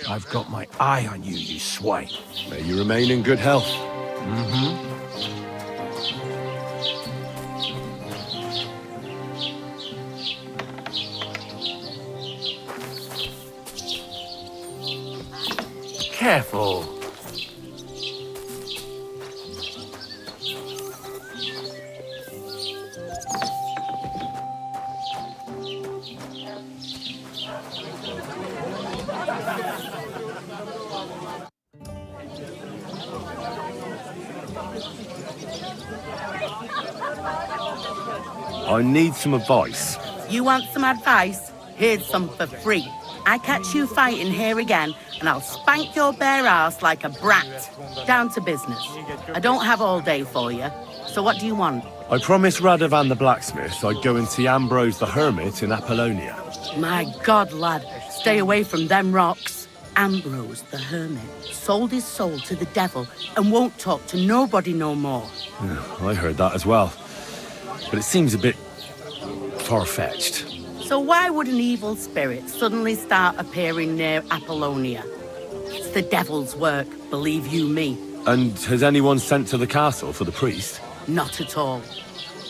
I've got my eye on you, you swine. May you remain in good health. Careful. I need some advice. You want some advice? Here's some for free. I catch you fighting here again, and I'll spank your bare ass like a brat. Down to business. I don't have all day for you, so what do you want? I promised Radovan the blacksmith I'd go and see Ambrose the hermit in Apollonia. My God, lad, stay away from them rocks. Ambrose the hermit sold his soul to the devil and won't talk to nobody no more. Yeah, I heard that as well. But it seems a bit far-fetched. So why would an evil spirit suddenly start appearing near Apollonia? It's the devil's work, believe you me. And has anyone sent to the castle for the priest? Not at all.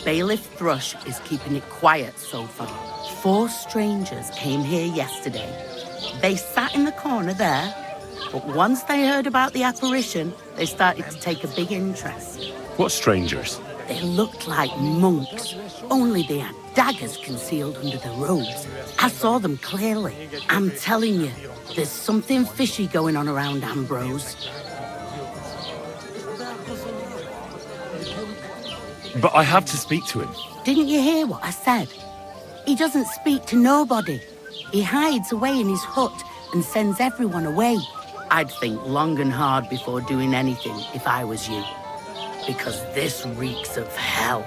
Bailiff Thrush is keeping it quiet so far. 4 strangers came here yesterday. They sat in the corner there, but once they heard about the apparition, they started to take a big interest. What strangers? They looked like monks, only they had daggers concealed under the robes. I saw them clearly. I'm telling you, there's something fishy going on around Ambrose. But I have to speak to him. Didn't you hear what I said? He doesn't speak to nobody. He hides away in his hut and sends everyone away. I'd think long and hard before doing anything if I was you. Because this reeks of hell.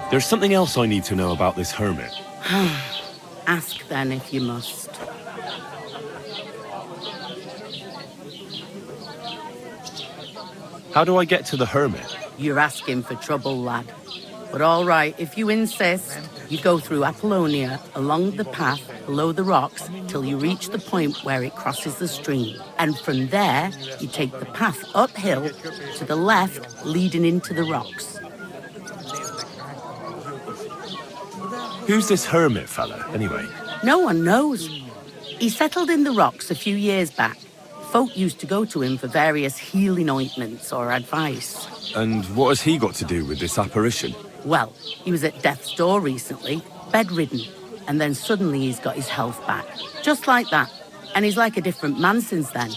There's something else I need to know about this hermit. Ask then if you must. How do I get to the hermit? You're asking for trouble, lad. But all right, if you insist, you go through Apollonia, along the path below the rocks, till you reach the point where it crosses the stream. And from there, you take the path uphill to the left, leading into the rocks. Who's this hermit fella, anyway? No one knows. He settled in the rocks a few years back. Folk used to go to him for various healing ointments or advice. And what has he got to do with this apparition? Well, he was at death's door recently, bedridden, and then suddenly he's got his health back. Just like that. And he's like a different man since then.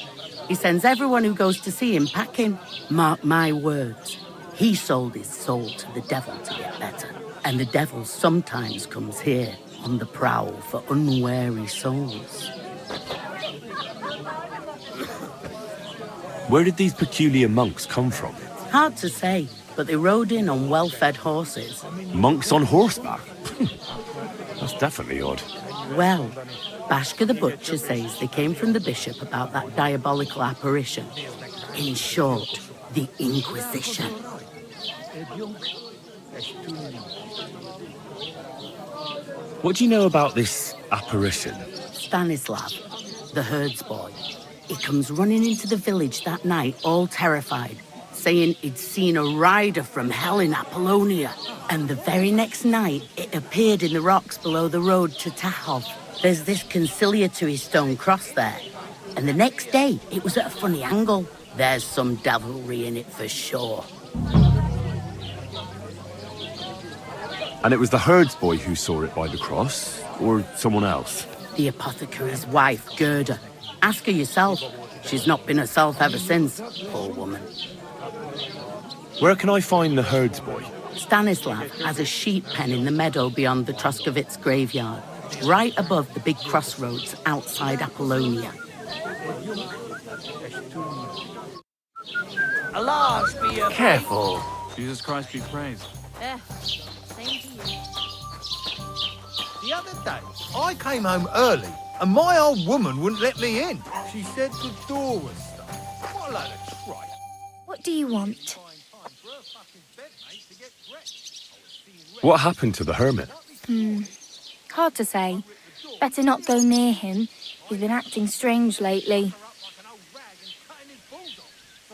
He sends everyone who goes to see him packing. Mark my words. He sold his soul to the devil to get better. And the devil sometimes comes here on the prowl for unwary souls. Where did these peculiar monks come from? Hard to say, but they rode in on well-fed horses. Monks on horseback? That's definitely odd. Well, Bashka the Butcher says they came from the bishop about that diabolical apparition. In short, the Inquisition. What do you know about this apparition? Stanislav, the herds boy. He comes running into the village that night, all terrified, saying he'd seen a rider from hell in Apollonia. And the very next night, it appeared in the rocks below the road to Tahov. There's this conciliatory stone cross there. And the next day, it was at a funny angle. There's some devilry in it for sure. And it was the herds boy who saw it by the cross, or someone else? The apothecary's wife, Gerda. Ask her yourself. She's not been herself ever since, poor woman. Where can I find the herds boy? Stanislav has a sheep pen in the meadow beyond the Troskovitz graveyard, right above the big crossroads outside Apollonia. Alas, be careful. Jesus Christ be praised. Same to you. The other day, I came home early and my old woman wouldn't let me in. She said the door was stuck. What a load of tripe. What do you want? What happened to the hermit? Hard to say. Better not go near him. He's been acting strange lately.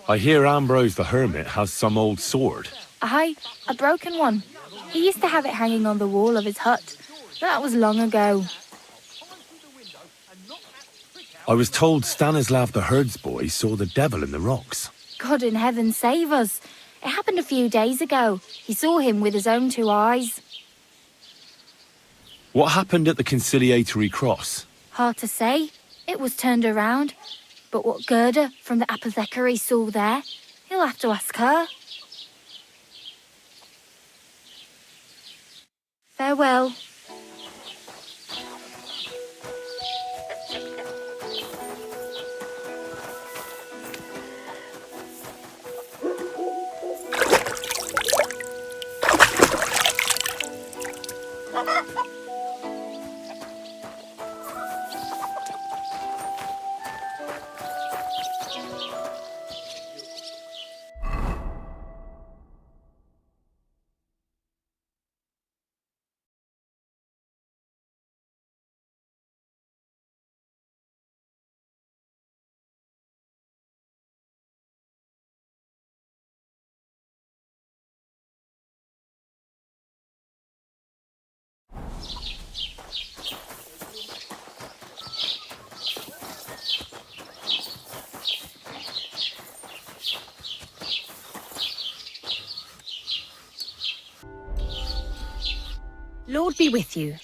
I hear Ambrose the hermit has some old sword. Aye, a broken one. He used to have it hanging on the wall of his hut, but that was long ago. I was told Stanislav the herds boy saw the devil in the rocks. God in heaven save us. It happened a few days ago. He saw him with his own 2 eyes. What happened at the conciliatory cross? Hard to say. It was turned around. But what Gerda from the apothecary saw there, he'll have to ask her. Farewell. Lord be with you.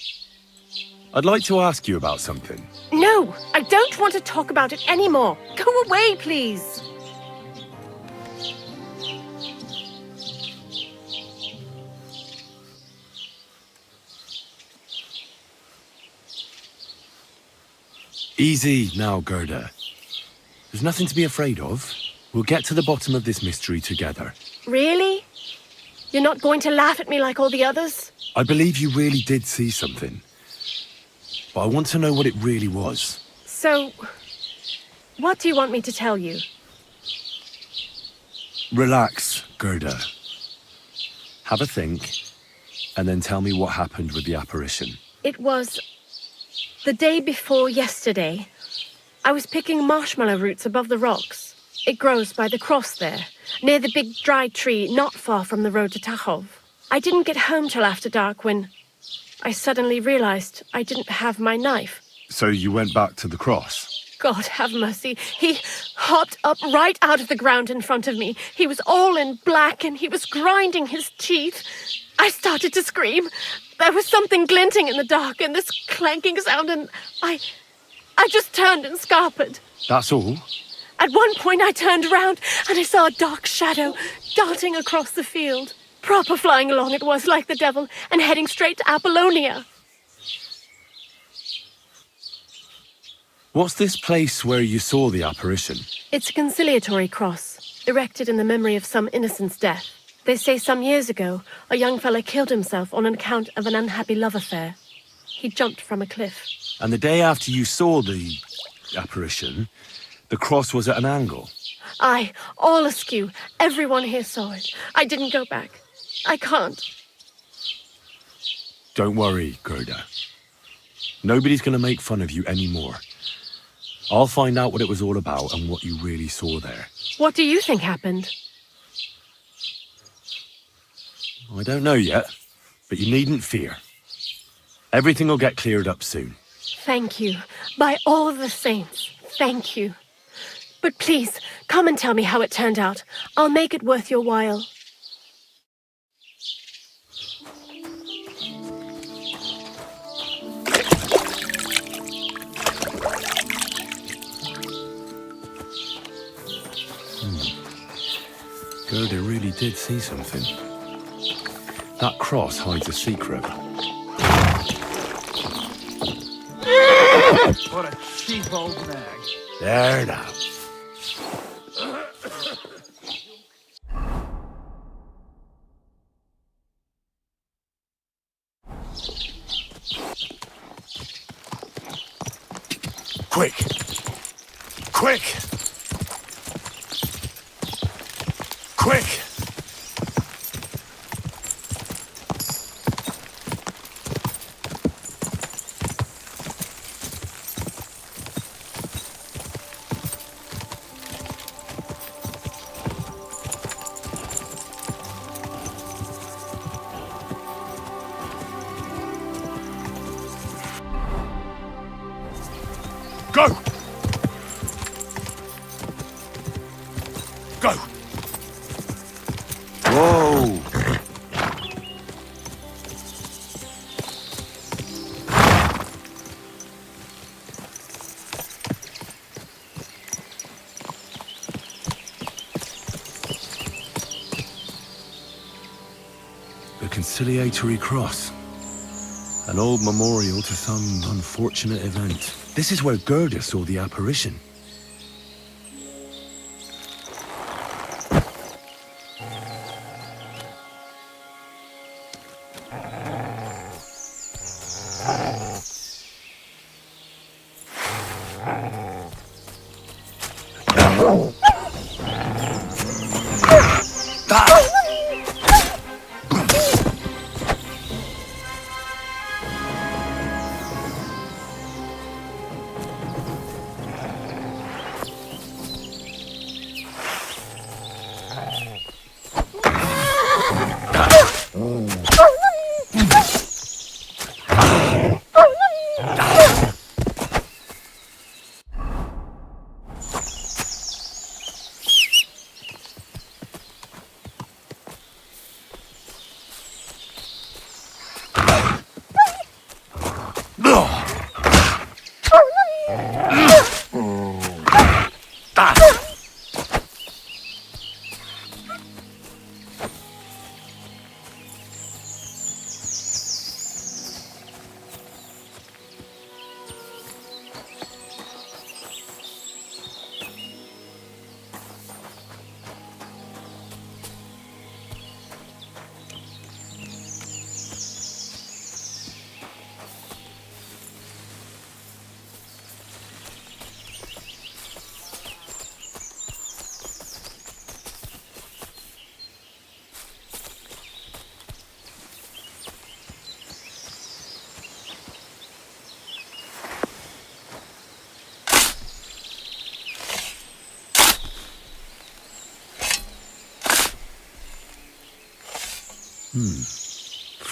I'd like to ask you about something. No, I don't want to talk about it anymore. Go away, please. Easy now, Gerda. There's nothing to be afraid of. We'll get to the bottom of this mystery together. Really? You're not going to laugh at me like all the others? I believe you really did see something. But I want to know what it really was. So, what do you want me to tell you? Relax, Gerda. Have a think, and then tell me what happened with the apparition. It was the day before yesterday. I was picking marshmallow roots above the rocks. It grows by the cross there, near the big dry tree not far from the road to Tachov. I didn't get home till after dark when I suddenly realized I didn't have my knife. So you went back to the cross? God have mercy. He hopped up right out of the ground in front of me. He was all in black and he was grinding his teeth. I started to scream. There was something glinting in the dark and this clanking sound and I just turned and scarpered. That's all? At one point I turned around and I saw a dark shadow darting across the field. Proper flying along it was, like the devil, and heading straight to Apollonia. What's this place where you saw the apparition? It's a conciliatory cross, erected in the memory of some innocent's death. They say some years ago, a young fellow killed himself on account of an unhappy love affair. He jumped from a cliff. And the day after you saw the apparition, the cross was at an angle? Aye, all askew. Everyone here saw it. I didn't go back. I can't. Don't worry, Gerda. Nobody's going to make fun of you anymore. I'll find out what it was all about and what you really saw there. What do you think happened? I don't know yet, but you needn't fear. Everything will get cleared up soon. Thank you. By all of the saints, thank you. But please, come and tell me how it turned out. I'll make it worth your while. Gerda really did see something. That cross hides a secret. What a cheap old nag. There now. Quick! Quick! Quick! Go! Go! Whoa! The conciliatory cross. An old memorial to some unfortunate event. This is where Gerda saw the apparition.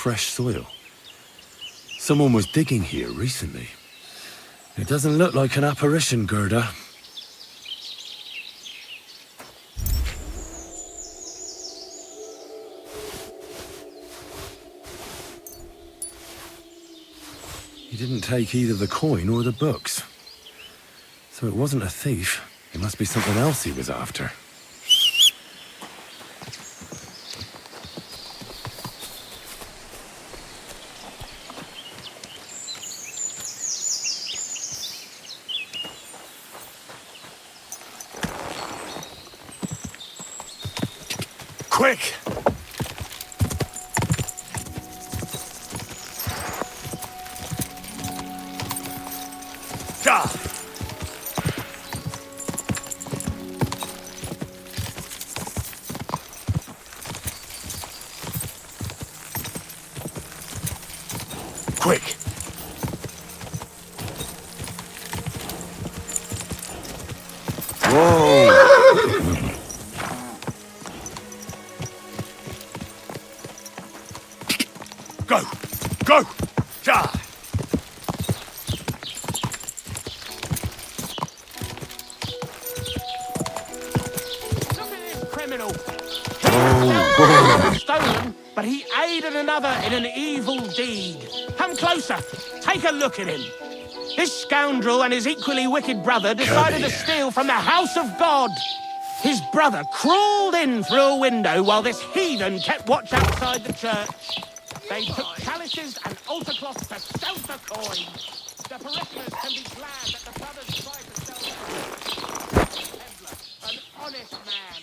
Fresh soil. Someone was digging here recently. It doesn't look like an apparition, Gerda. He didn't take either the coin or the books. So it wasn't a thief. It must be something else he was after. Quick! Ja! Quick! Whoa! Go! Go! Ja! Criminal. Oh. Stolen, but he aided another in an evil deed. Come closer. Take a look at him. This scoundrel and his equally wicked brother decided to steal from the house of God. His brother crawled in through a window while this heathen kept watch outside the church. They took chalices and altar cloths to steal the coin. The parishioners can be glad that the brothers tried to sell them. An honest man.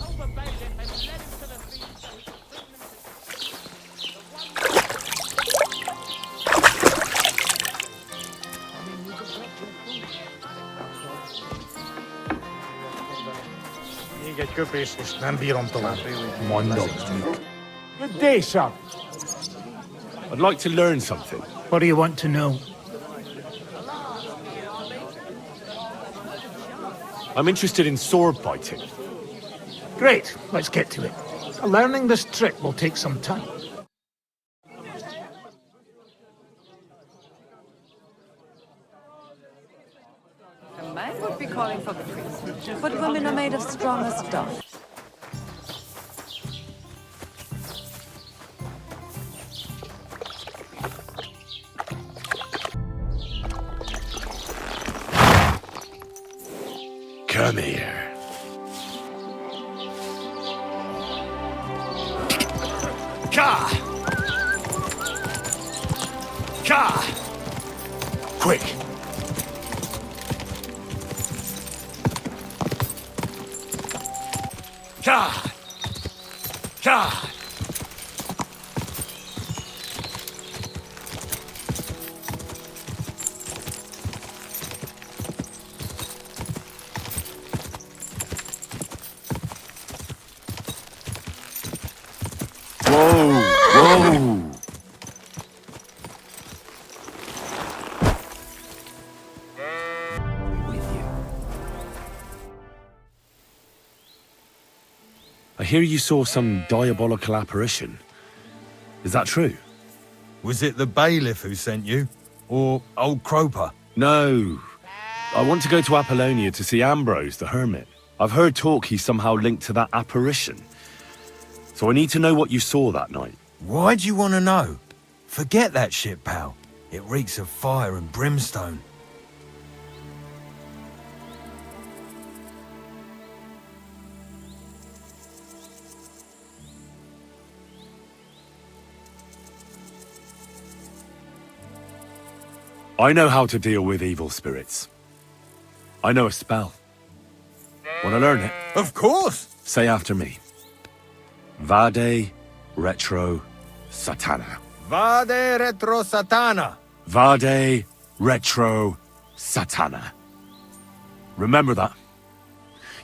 Told the bailiff and led him to the thieves so he could bring them to the one. Good day, sir. I'd like to learn something. What do you want to know? I'm interested in sword fighting. Great, let's get to it. Learning this trick will take some time. A man would be calling for the priest, but women are made of stronger stuff. Come here. Ka! Ka! Quick! Ka! Ka! Whoa! Whoa! I hear you saw some diabolical apparition. Is that true? Was it the bailiff who sent you? Or old Croper? No. I want to go to Apollonia to see Ambrose, the hermit. I've heard talk he's somehow linked to that apparition. So I need to know what you saw that night. Why do you want to know? Forget that shit, pal. It reeks of fire and brimstone. I know how to deal with evil spirits. I know a spell. Want to learn it? Of course! Say after me. Vade retro satana. Vade retro satana. Vade retro satana. Remember that.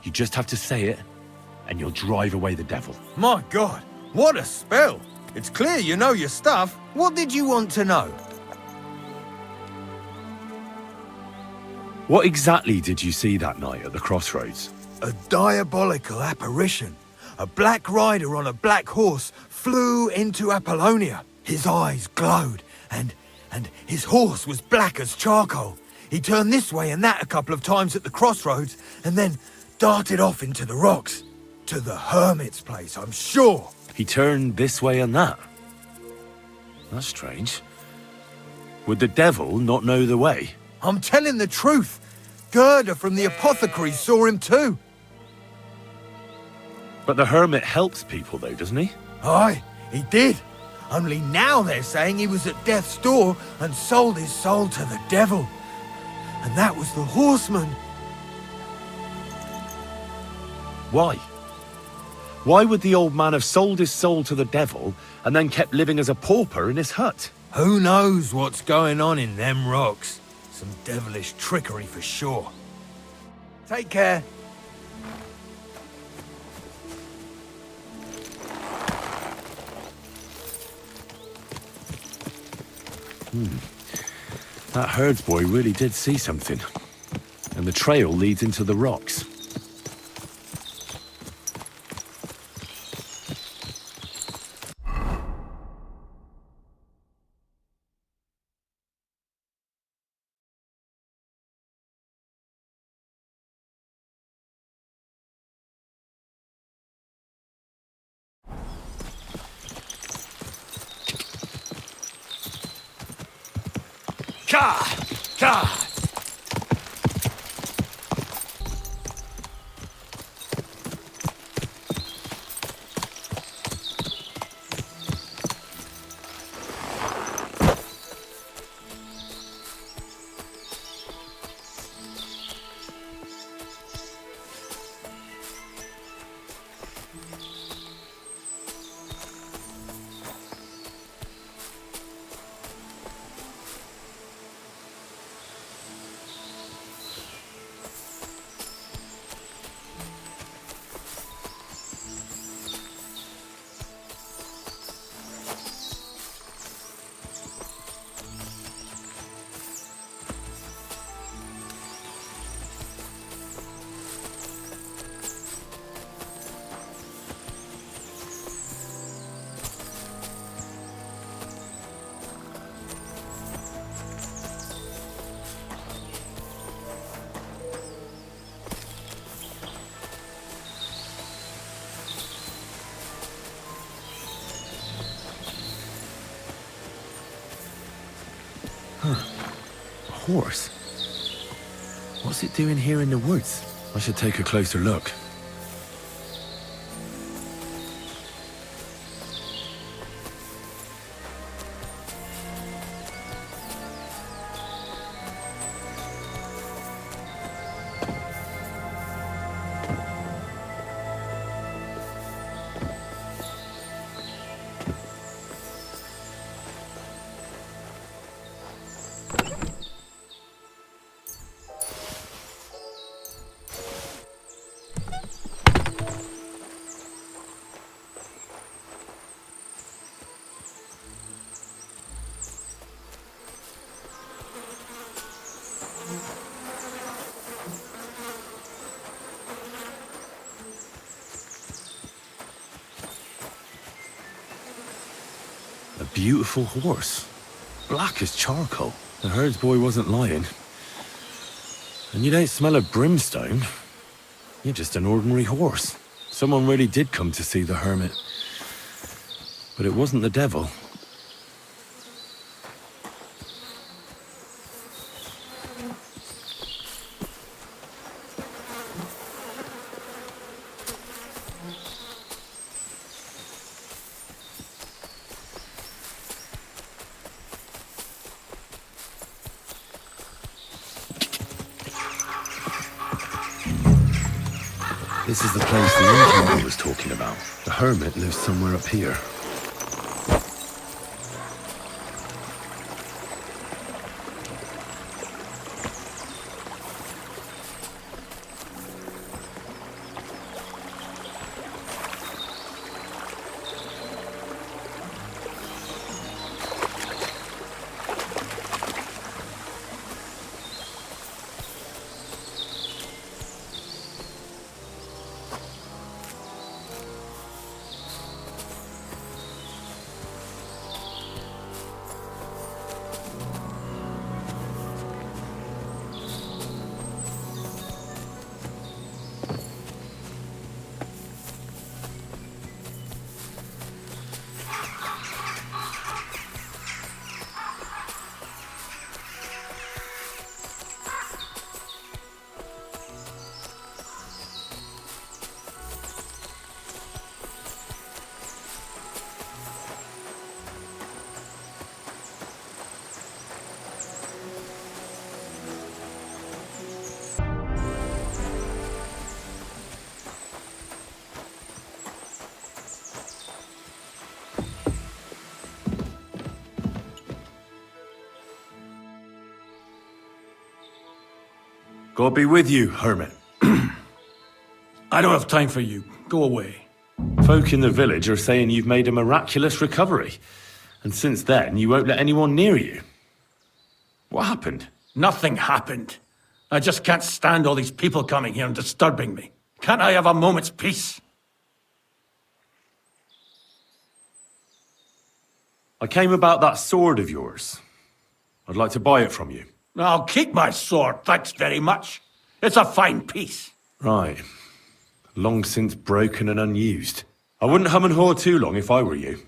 You just have to say it, and you'll drive away the devil. My God, what a spell! It's clear you know your stuff. What did you want to know? What exactly did you see that night at the crossroads? A diabolical apparition. A black rider on a black horse flew into Apollonia. His eyes glowed, and his horse was black as charcoal. He turned this way and that a couple of times at the crossroads, and then darted off into the rocks. To the hermit's place, I'm sure. He turned this way and that. That's strange. Would the devil not know the way? I'm telling the truth. Gerda from the apothecary saw him too. But the hermit helps people though, doesn't he? Aye, he did. Only now they're saying he was at death's door and sold his soul to the devil. And that was the horseman. Why? Why would the old man have sold his soul to the devil and then kept living as a pauper in his hut? Who knows what's going on in them rocks? Some devilish trickery for sure. Take care. That herds boy really did see something. And the trail leads into the rocks. Ka! Ka! horse. What's it doing here in the woods? I should take a closer look. A beautiful horse. Black as charcoal. The herds boy wasn't lying. And you don't smell of brimstone. You're just an ordinary horse. Someone really did come to see the hermit. But it wasn't the devil. This is the place the innkeeper was talking about. The hermit lives somewhere up here. God be with you, hermit. I don't have time for you. Go away. Folk in the village are saying you've made a miraculous recovery. And since then, you won't let anyone near you. What happened? Nothing happened. I just can't stand all these people coming here and disturbing me. Can't I have a moment's peace? I came about that sword of yours. I'd like to buy it from you. I'll keep my sword, thanks very much. It's a fine piece. Right. Long since broken and unused. I wouldn't hum and haw too long if I were you.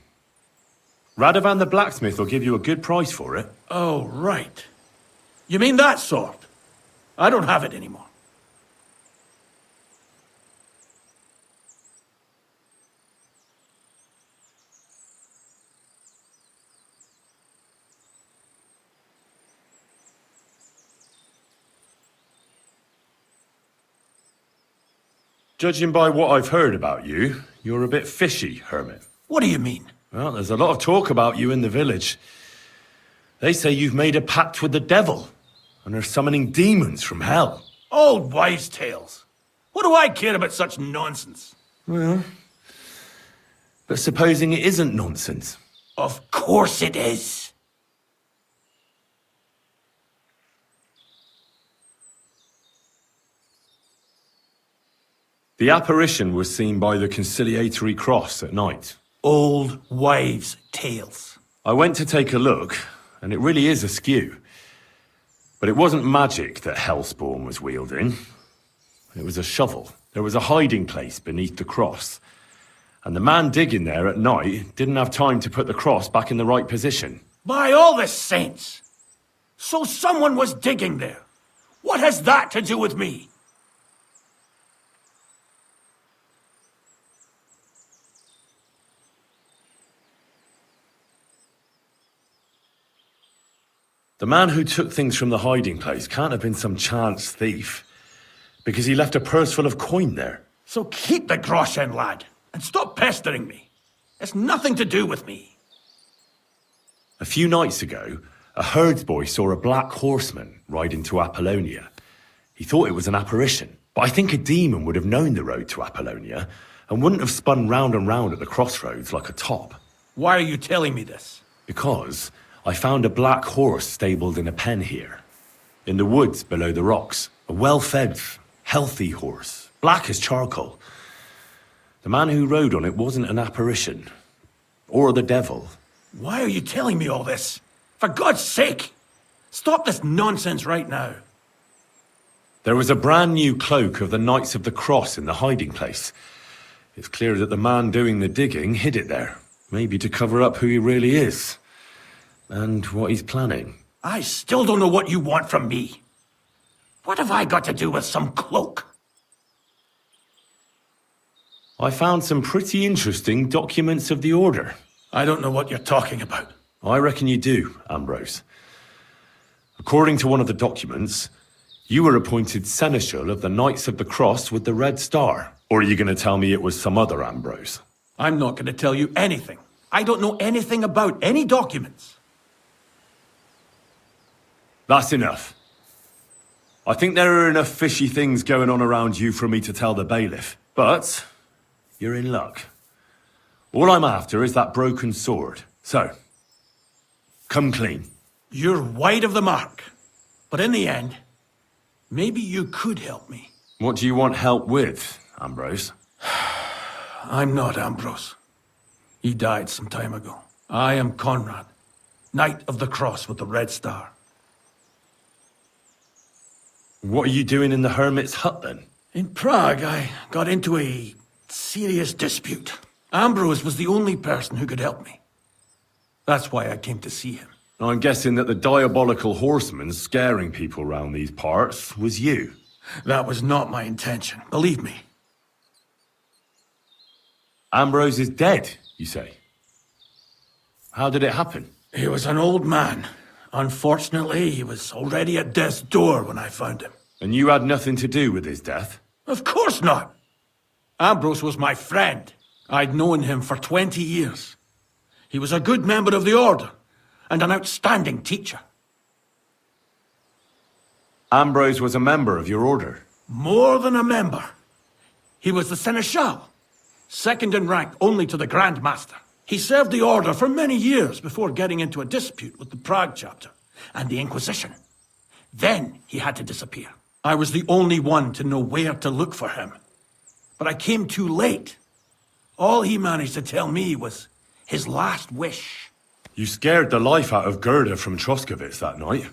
Radovan the blacksmith will give you a good price for it. Oh, right. You mean that sword? I don't have it anymore. Judging by what I've heard about you, you're a bit fishy, hermit. What do you mean? Well, there's a lot of talk about you in the village. They say you've made a pact with the devil, and are summoning demons from hell. Old wives' tales. What do I care about such nonsense? Well, but supposing it isn't nonsense. Of course it is. The apparition was seen by the conciliatory cross at night. Old wives' tales. I went to take a look, and it really is askew. But it wasn't magic that Hellspawn was wielding. It was a shovel. There was a hiding place beneath the cross. And the man digging there at night didn't have time to put the cross back in the right position. By all the saints! So someone was digging there. What has that to do with me? The man who took things from the hiding place can't have been some chance thief, because he left a purse full of coin there. So keep the groschen, lad, and stop pestering me. It's nothing to do with me. A few nights ago, a herdsboy saw a black horseman ride into Apollonia. He thought it was an apparition, but I think a demon would have known the road to Apollonia and wouldn't have spun round and round at the crossroads like a top. Why are you telling me this? Because I found a black horse stabled in a pen here, in the woods below the rocks. A well-fed, healthy horse, black as charcoal. The man who rode on it wasn't an apparition, or the devil. Why are you telling me all this? For God's sake! Stop this nonsense right now. There was a brand new cloak of the Knights of the Cross in the hiding place. It's clear that the man doing the digging hid it there, maybe to cover up who he really is. And what he's planning. I still don't know what you want from me. What have I got to do with some cloak? I found some pretty interesting documents of the Order. I don't know what you're talking about. I reckon you do, Ambrose. According to one of the documents, you were appointed Seneschal of the Knights of the Cross with the Red Star. Or are you going to tell me it was some other Ambrose? I'm not going to tell you anything. I don't know anything about any documents. That's enough. I think there are enough fishy things going on around you for me to tell the bailiff. But you're in luck. All I'm after is that broken sword. So, come clean. You're wide of the mark. But in the end, maybe you could help me. What do you want help with, Ambrose? I'm not Ambrose. He died some time ago. I am Conrad, Knight of the Cross with the Red Star. What are you doing in the hermit's hut, then? In Prague, I got into a serious dispute. Ambrose was the only person who could help me. That's why I came to see him. I'm guessing that the diabolical horseman scaring people round these parts was you. That was not my intention, believe me. Ambrose is dead, you say? How did it happen? He was an old man. Unfortunately, he was already at death's door when I found him. And you had nothing to do with his death? Of course not! Ambrose was my friend. I'd known him for 20 years. He was a good member of the Order, and an outstanding teacher. Ambrose was a member of your order? More than a member. He was the Seneschal, second in rank only to the Grand Master. He served the Order for many years before getting into a dispute with the Prague chapter and the Inquisition. Then he had to disappear. I was the only one to know where to look for him. But I came too late. All he managed to tell me was his last wish. You scared the life out of Gerda from Troskowitz that night.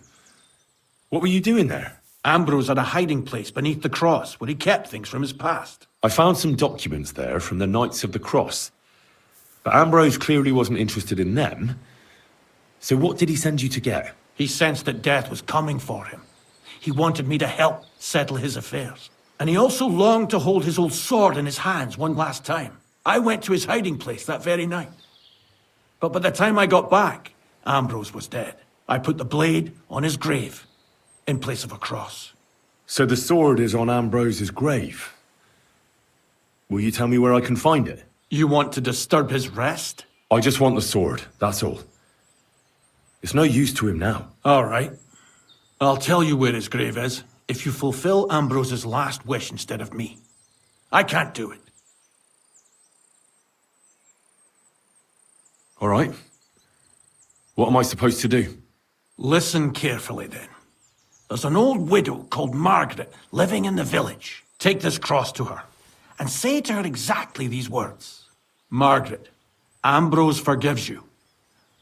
What were you doing there? Ambrose had a hiding place beneath the cross where he kept things from his past. I found some documents there from the Knights of the Cross. But Ambrose clearly wasn't interested in them. So what did he send you to get? He sensed that death was coming for him. He wanted me to help settle his affairs. And he also longed to hold his old sword in his hands one last time. I went to his hiding place that very night. But by the time I got back, Ambrose was dead. I put the blade on his grave, in place of a cross. So the sword is on Ambrose's grave? Will you tell me where I can find it? You want to disturb his rest? I just want the sword, that's all. It's no use to him now. All right. I'll tell you where his grave is, if you fulfill Ambrose's last wish instead of me. I can't do it. All right. What am I supposed to do? Listen carefully, then. There's an old widow called Margaret living in the village. Take this cross to her, and say to her exactly these words. Margaret, Ambrose forgives you,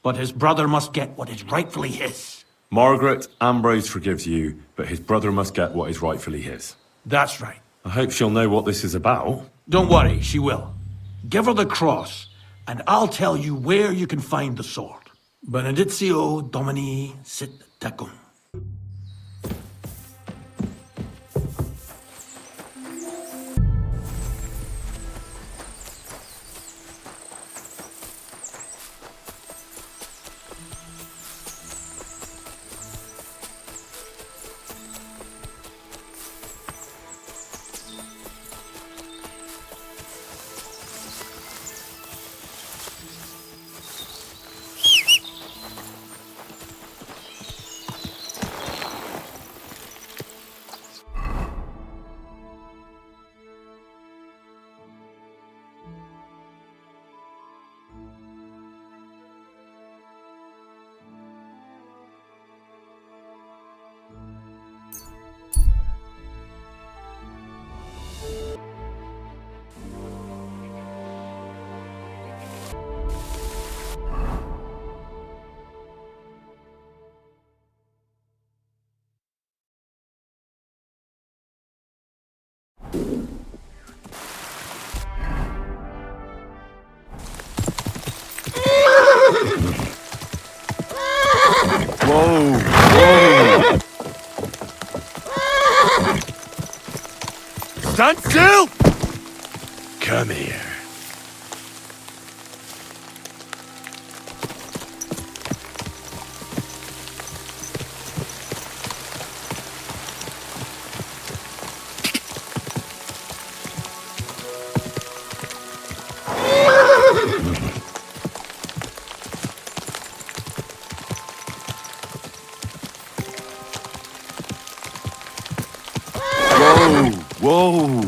but his brother must get what is rightfully his. Margaret, Ambrose forgives you, but his brother must get what is rightfully his. That's right. I hope she'll know what this is about. Don't worry, she will. Give her the cross, and I'll tell you where you can find the sword. Benedictio Domini sit tecum. Whoa! Whoa! Stand still! Come here. Whoa!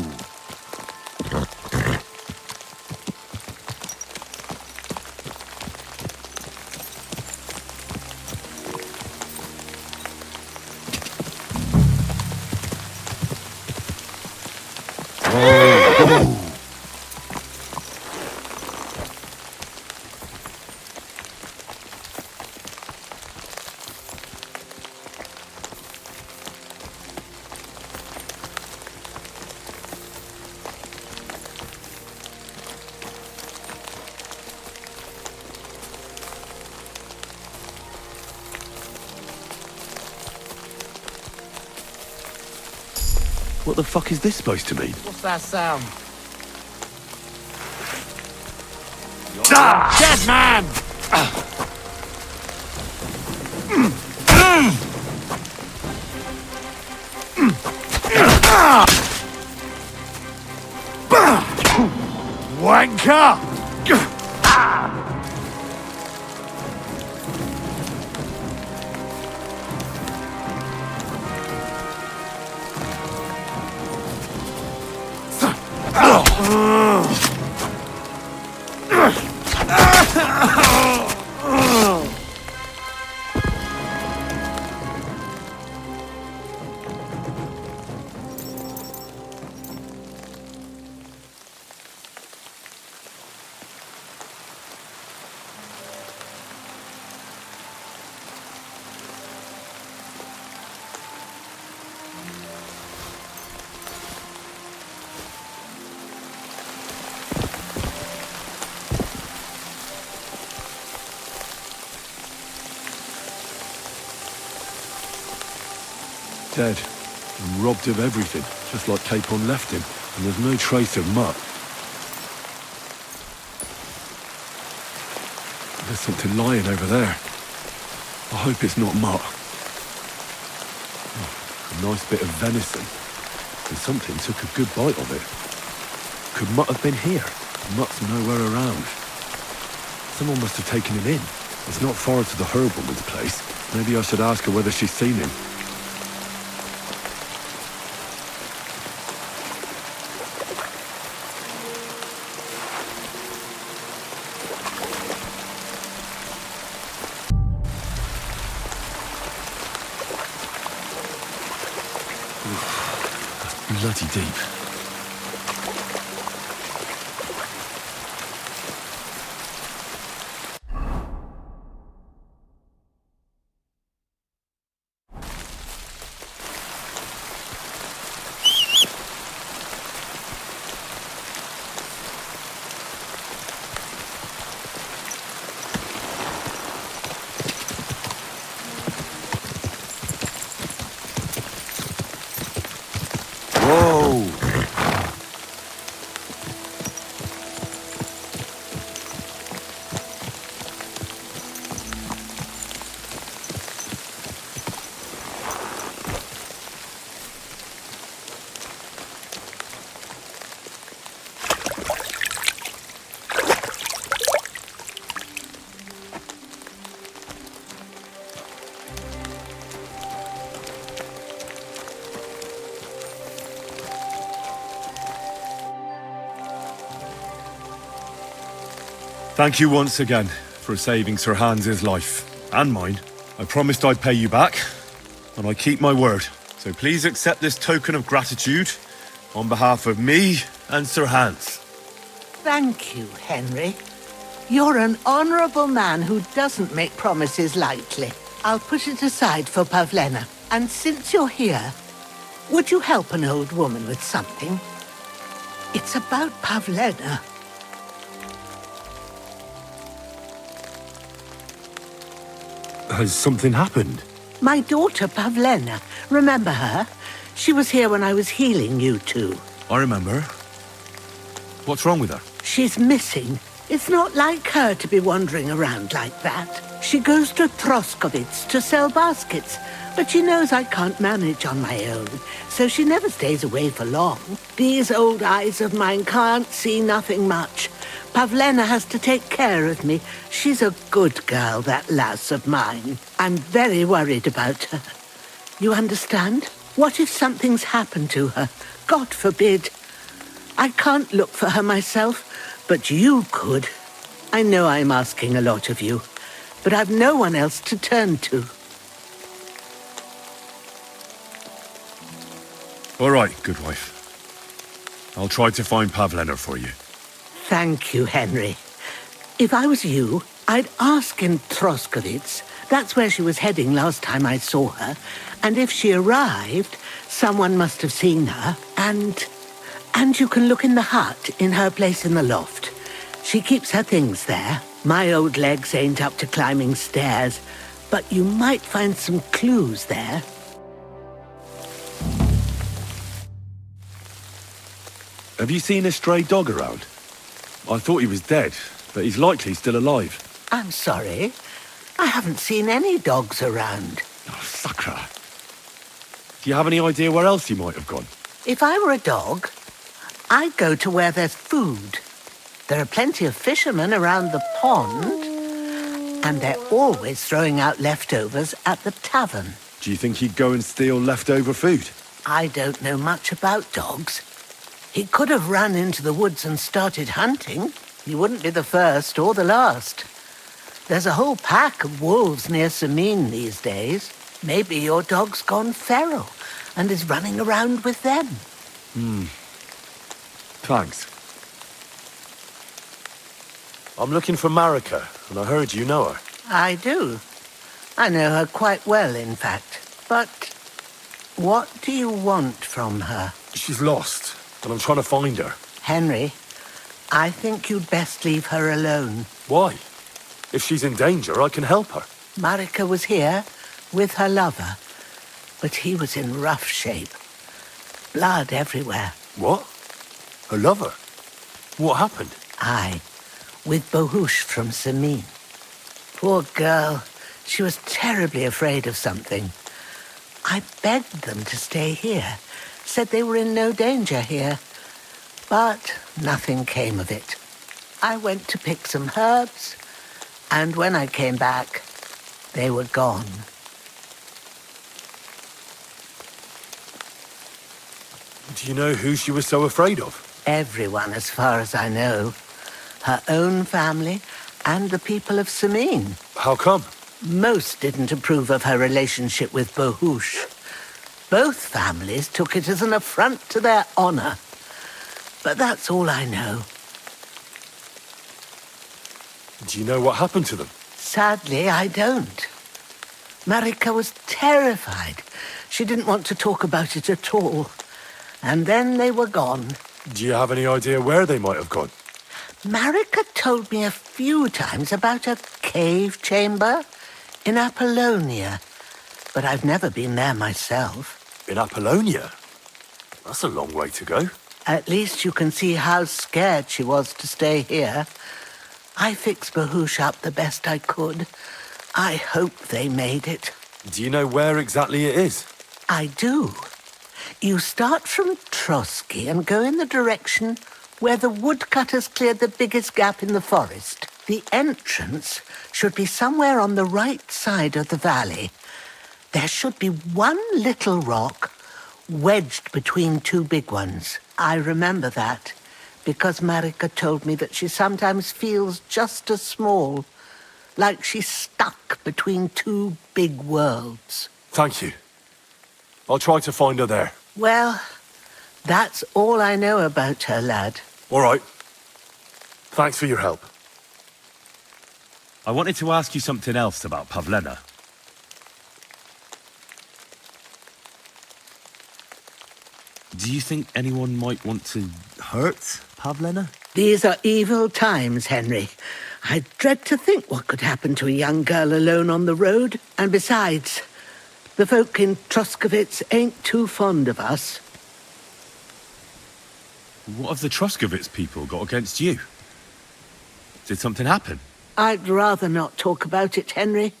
What the fuck is this supposed to mean? What's that sound? Dead man! Wanker! Dead, and robbed of everything, just like Capon left him, and there's no trace of Mutt. There's something lying over there. I hope it's not Mutt. Oh, a nice bit of venison, and something took a good bite of it. Could Mutt have been here? Mutt's nowhere around. Someone must have taken him in. It's not far to the herbalman's place. Maybe I should ask her whether she's seen him. Bloody deep. Thank you once again for saving Sir Hans's life, and mine. I promised I'd pay you back, and I keep my word. So please accept this token of gratitude on behalf of me and Sir Hans. Thank you, Henry. You're an honourable man who doesn't make promises lightly. I'll push it aside for Pavlena. And since you're here, would you help an old woman with something? It's about Pavlena. Has something happened? My daughter Pavlena. Remember her? She was here when I was healing you two. I remember. What's wrong with her? She's missing. It's not like her to be wandering around like that. She goes to Troskovitz to sell baskets, but she knows I can't manage on my own, so she never stays away for long. These old eyes of mine can't see nothing much. Pavlena has to take care of me. She's a good girl, that lass of mine. I'm very worried about her. You understand? What if something's happened to her? God forbid. I can't look for her myself, but you could. I know I'm asking a lot of you, but I've no one else to turn to. All right, good wife. I'll try to find Pavlena for you. Thank you, Henry. If I was you, I'd ask in Troskovitz. That's where she was heading last time I saw her. And if she arrived, someone must have seen her. And you can look in the hut in her place in the loft. She keeps her things there. My old legs ain't up to climbing stairs, but you might find some clues there. Have you seen a stray dog around? I thought he was dead, but he's likely still alive. I'm sorry. I haven't seen any dogs around. Oh, Sakra. Do you have any idea where else he might have gone? If I were a dog, I'd go to where there's food. There are plenty of fishermen around the pond, and they're always throwing out leftovers at the tavern. Do you think he'd go and steal leftover food? I don't know much about dogs. He could have run into the woods and started hunting. He wouldn't be the first or the last. There's a whole pack of wolves near Samin these days. Maybe your dog's gone feral and is running around with them. Thanks. I'm looking for Marika, and I heard you know her. I do. I know her quite well, in fact. But what do you want from her? She's lost, and I'm trying to find her. Henry, I think you'd best leave her alone. Why? If she's in danger, I can help her. Marika was here with her lover, but he was in rough shape. Blood everywhere. What? Her lover? What happened? Aye, with Bohush from Samin. Poor girl. She was terribly afraid of something. I begged them to stay here, said they were in no danger here, but nothing came of it. I went to pick some herbs, and when I came back, they were gone. Do you know who she was so afraid of? Everyone, as far as I know. Her own family and the people of Samin. How come? Most didn't approve of her relationship with Bohush. Both families took it as an affront to their honor. But that's all I know. Do you know what happened to them? Sadly, I don't. Marika was terrified. She didn't want to talk about it at all. And then they were gone. Do you have any idea where they might have gone? Marika told me a few times about a cave chamber in Apollonia, but I've never been there myself. In Apollonia? That's a long way to go. At least you can see how scared she was to stay here. I fixed Bohush up the best I could. I hope they made it. Do you know where exactly it is? I do. You start from Trotsky and go in the direction where the woodcutters cleared the biggest gap in the forest. The entrance should be somewhere on the right side of the valley. There should be one little rock wedged between two big ones. I remember that because Marika told me that she sometimes feels just as small, like she's stuck between two big worlds. Thank you. I'll try to find her there. Well, that's all I know about her, lad. All right. Thanks for your help. I wanted to ask you something else about Pavlena. Do you think anyone might want to hurt, Pavlena? These are evil times, Henry. I dread to think what could happen to a young girl alone on the road. And besides, the folk in Troskovitz ain't too fond of us. What have the Troskovitz people got against you? Did something happen? I'd rather not talk about it, Henry.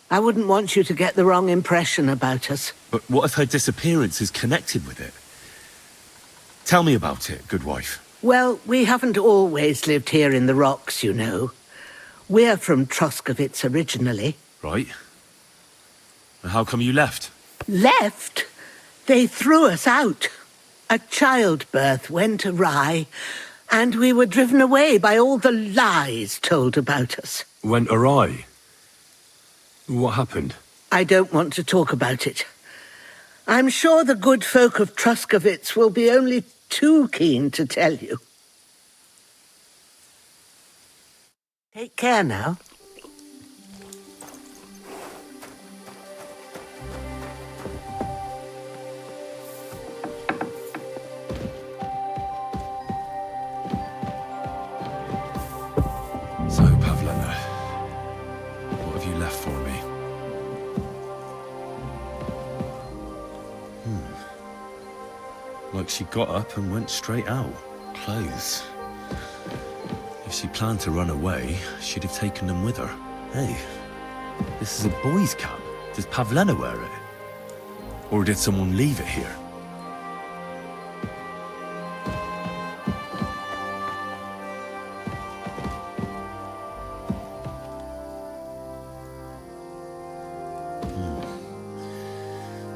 I wouldn't want you to get the wrong impression about us. But what if her disappearance is connected with it? Tell me about it, good wife. Well, we haven't always lived here in the rocks, you know. We're from Troskovitz originally. Right. And how come you left? Left? They threw us out. A childbirth went awry, and we were driven away by all the lies told about us. Went awry? What happened? I don't want to talk about it. I'm sure the good folk of Troskovitz will be only too keen to tell you. Take care now. So, Pavlena, what have you left for me? Like she got up and went straight out. Clothes. If she planned to run away, she'd have taken them with her. Hey, this is a boy's cap. Does Pavlena wear it? Or did someone leave it here?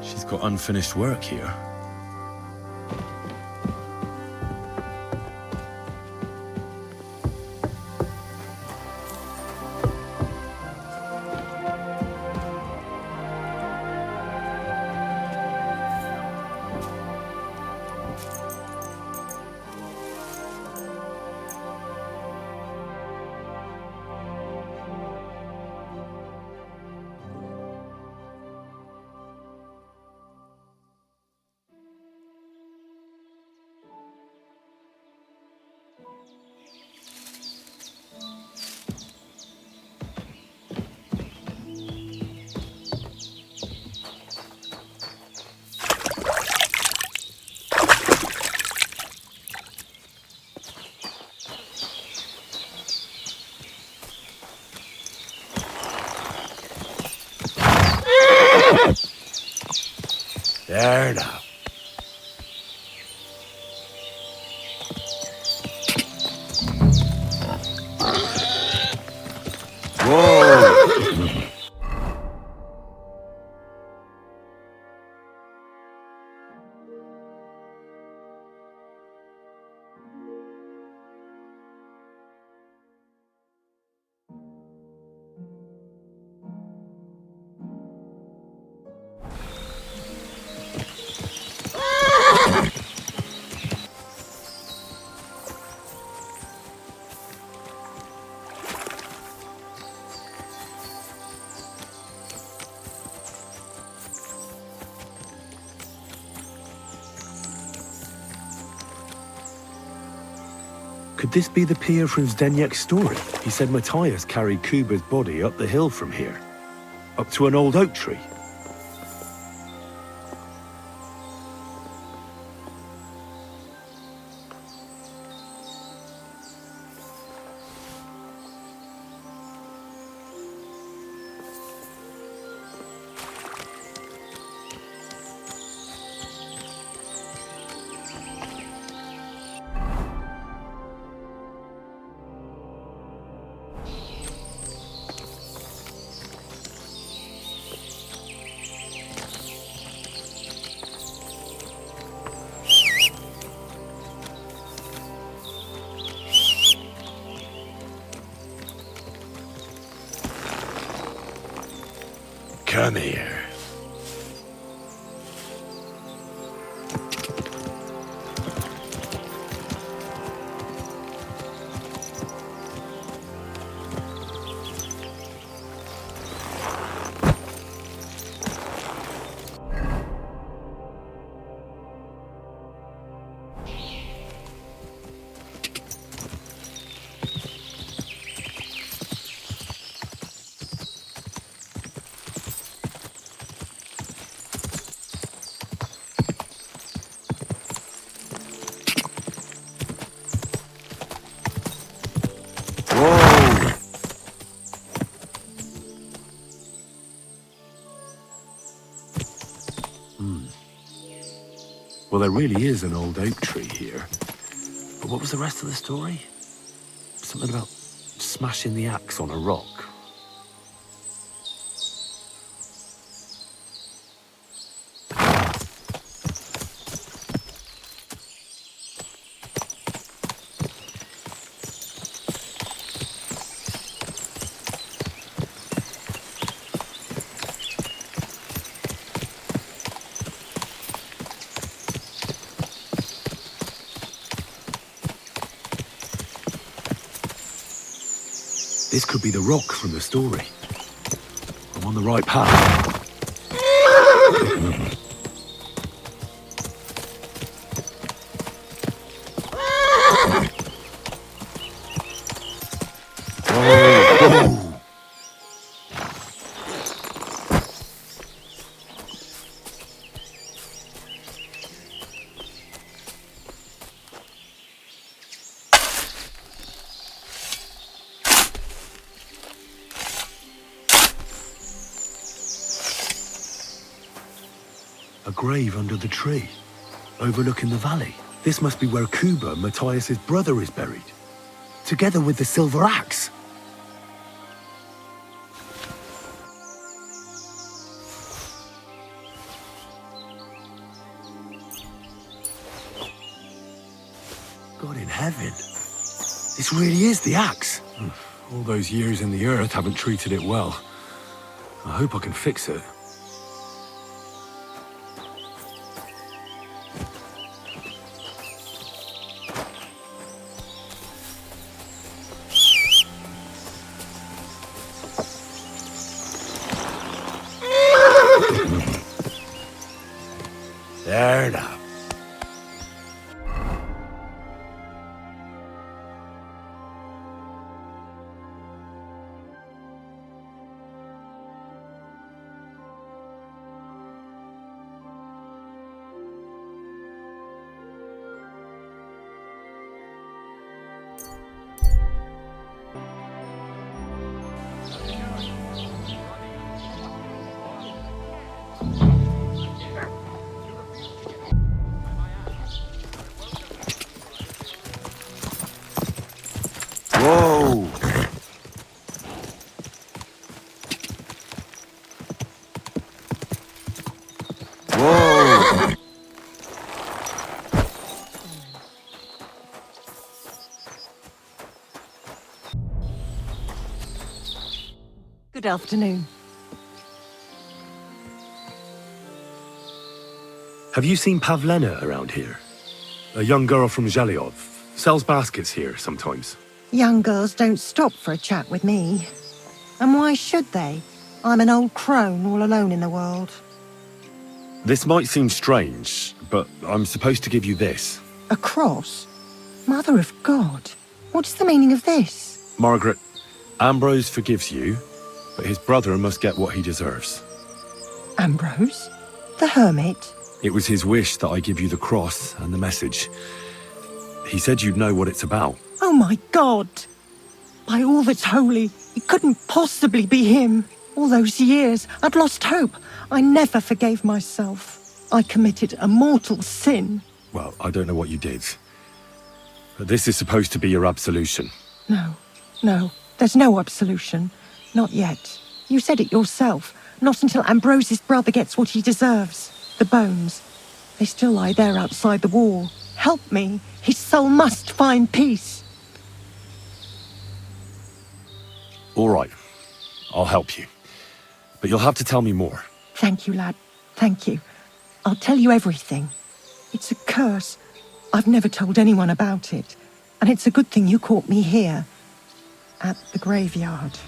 She's got unfinished work here. There now. Whoa! Could this be the pier from Zdeněk's story? He said Matthias carried Kuba's body up the hill from here, up to an old oak tree. Come here. Well, there really is an old oak tree here. But what was the rest of the story? Something about smashing the axe on a rock. This could be the rock from the story. I'm on the right path. Whoa. A grave under the tree, overlooking the valley. This must be where Kuba, Matthias's brother, is buried, together with the silver axe. God in heaven, this really is the axe. All those years in the earth haven't treated it well. I hope I can fix it. There now. Whoa! Whoa! Good afternoon. Have you seen Pavlena around here? A young girl from Zhelyov. Sells baskets here sometimes. Young girls don't stop for a chat with me. And why should they? I'm an old crone all alone in the world. This might seem strange, but I'm supposed to give you this. A cross? Mother of God, what's the meaning of this? Margaret, Ambrose forgives you, but his brother must get what he deserves. Ambrose? The hermit? It was his wish that I give you the cross and the message. He said you'd know what it's about. Oh my God! By all that's holy, it couldn't possibly be him. All those years, I'd lost hope. I never forgave myself. I committed a mortal sin. Well, I don't know what you did. But this is supposed to be your absolution. No, there's no absolution. Not yet. You said it yourself. Not until Ambrose's brother gets what he deserves. The bones. They still lie there outside the wall. Help me. His soul must find peace. All right. I'll help you. But you'll have to tell me more. Thank you, lad. Thank you. I'll tell you everything. It's a curse. I've never told anyone about it. And it's a good thing you caught me here. At the graveyard.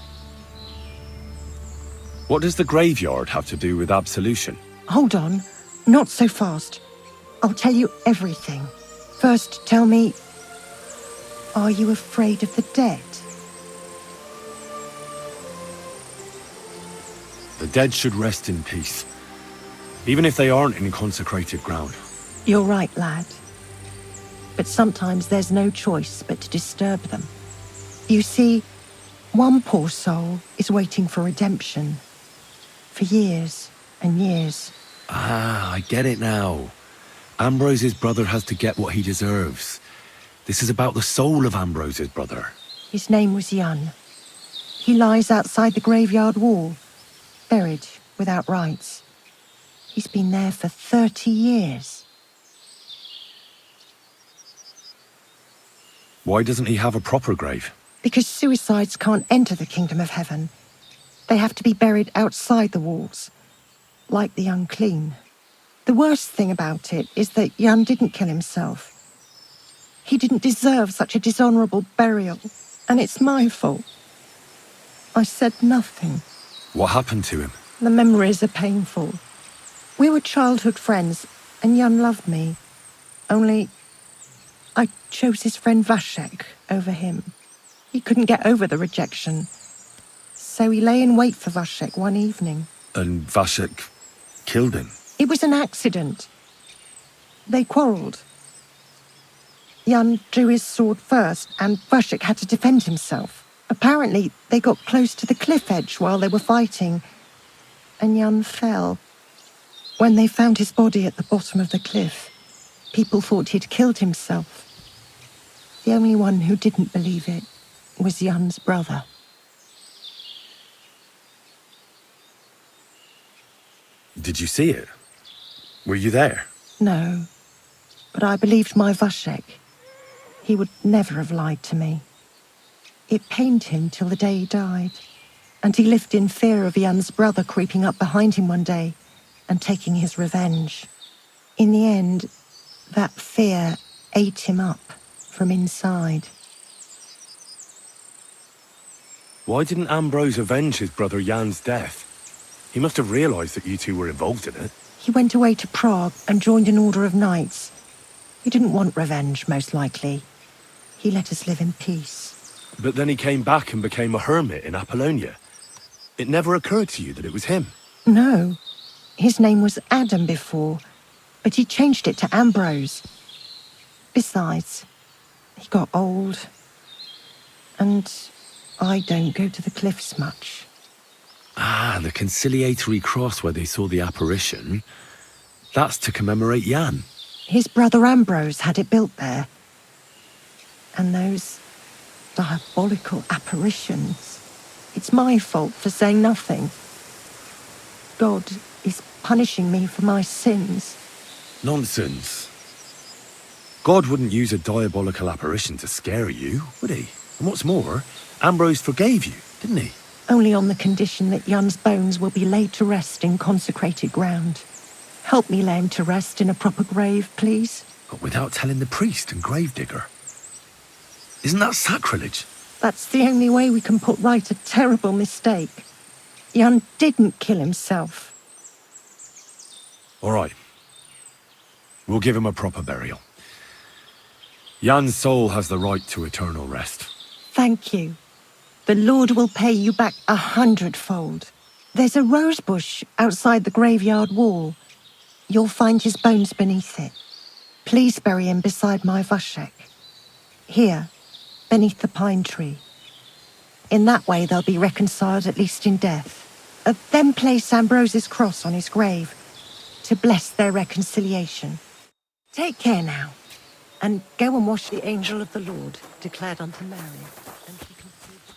What does the graveyard have to do with absolution? Hold on. Not so fast. I'll tell you everything. First, tell me, are you afraid of the dead? The dead should rest in peace, even if they aren't in consecrated ground. You're right, lad. But sometimes there's no choice but to disturb them. You see, one poor soul is waiting for redemption. For years and years. Ah, I get it now. Ambrose's brother has to get what he deserves. This is about the soul of Ambrose's brother. His name was Jan. He lies outside the graveyard wall, buried without rites. He's been there for 30 years. Why doesn't he have a proper grave? Because suicides can't enter the kingdom of heaven. They have to be buried outside the walls, like the unclean. The worst thing about it is that Jan didn't kill himself. He didn't deserve such a dishonorable burial, and it's my fault. I said nothing. What happened to him? The memories are painful. We were childhood friends, and Jan loved me. Only, I chose his friend Vashek over him. He couldn't get over the rejection. So he lay in wait for Vashek one evening. And Vashek killed him? It was an accident. They quarrelled. Jan drew his sword first, and Vashek had to defend himself. Apparently, they got close to the cliff edge while they were fighting, and Jan fell. When they found his body at the bottom of the cliff, people thought he'd killed himself. The only one who didn't believe it was Jan's brother. Did you see it? Were you there? No, but I believed my Vashek. He would never have lied to me. It pained him till the day he died, and he lived in fear of Jan's brother creeping up behind him one day and taking his revenge. In the end, that fear ate him up from inside. Why didn't Ambrose avenge his brother Jan's death? He must have realised that you two were involved in it. He went away to Prague and joined an order of knights. He didn't want revenge, most likely. He let us live in peace. But then he came back and became a hermit in Apollonia. It never occurred to you that it was him? No. His name was Adam before, but he changed it to Ambrose. Besides, he got old. And I don't go to the cliffs much. Ah, the conciliatory cross where they saw the apparition. That's to commemorate Jan. His brother Ambrose had it built there. And those diabolical apparitions. It's my fault for saying nothing. God is punishing me for my sins. Nonsense. God wouldn't use a diabolical apparition to scare you, would he? And what's more, Ambrose forgave you, didn't he? Only on the condition that Jan's bones will be laid to rest in consecrated ground. Help me lay him to rest in a proper grave, please. But without telling the priest and gravedigger. Isn't that sacrilege? That's the only way we can put right a terrible mistake. Jan didn't kill himself. All right. We'll give him a proper burial. Jan's soul has the right to eternal rest. Thank you. The Lord will pay you back 100-fold. There's a rose bush outside the graveyard wall. You'll find his bones beneath it. Please bury him beside my Vashek. Here, beneath the pine tree. In that way they'll be reconciled at least in death. Then place Ambrose's cross on his grave to bless their reconciliation. Take care now, and go and wash the angel of the Lord declared unto Mary. And she conceived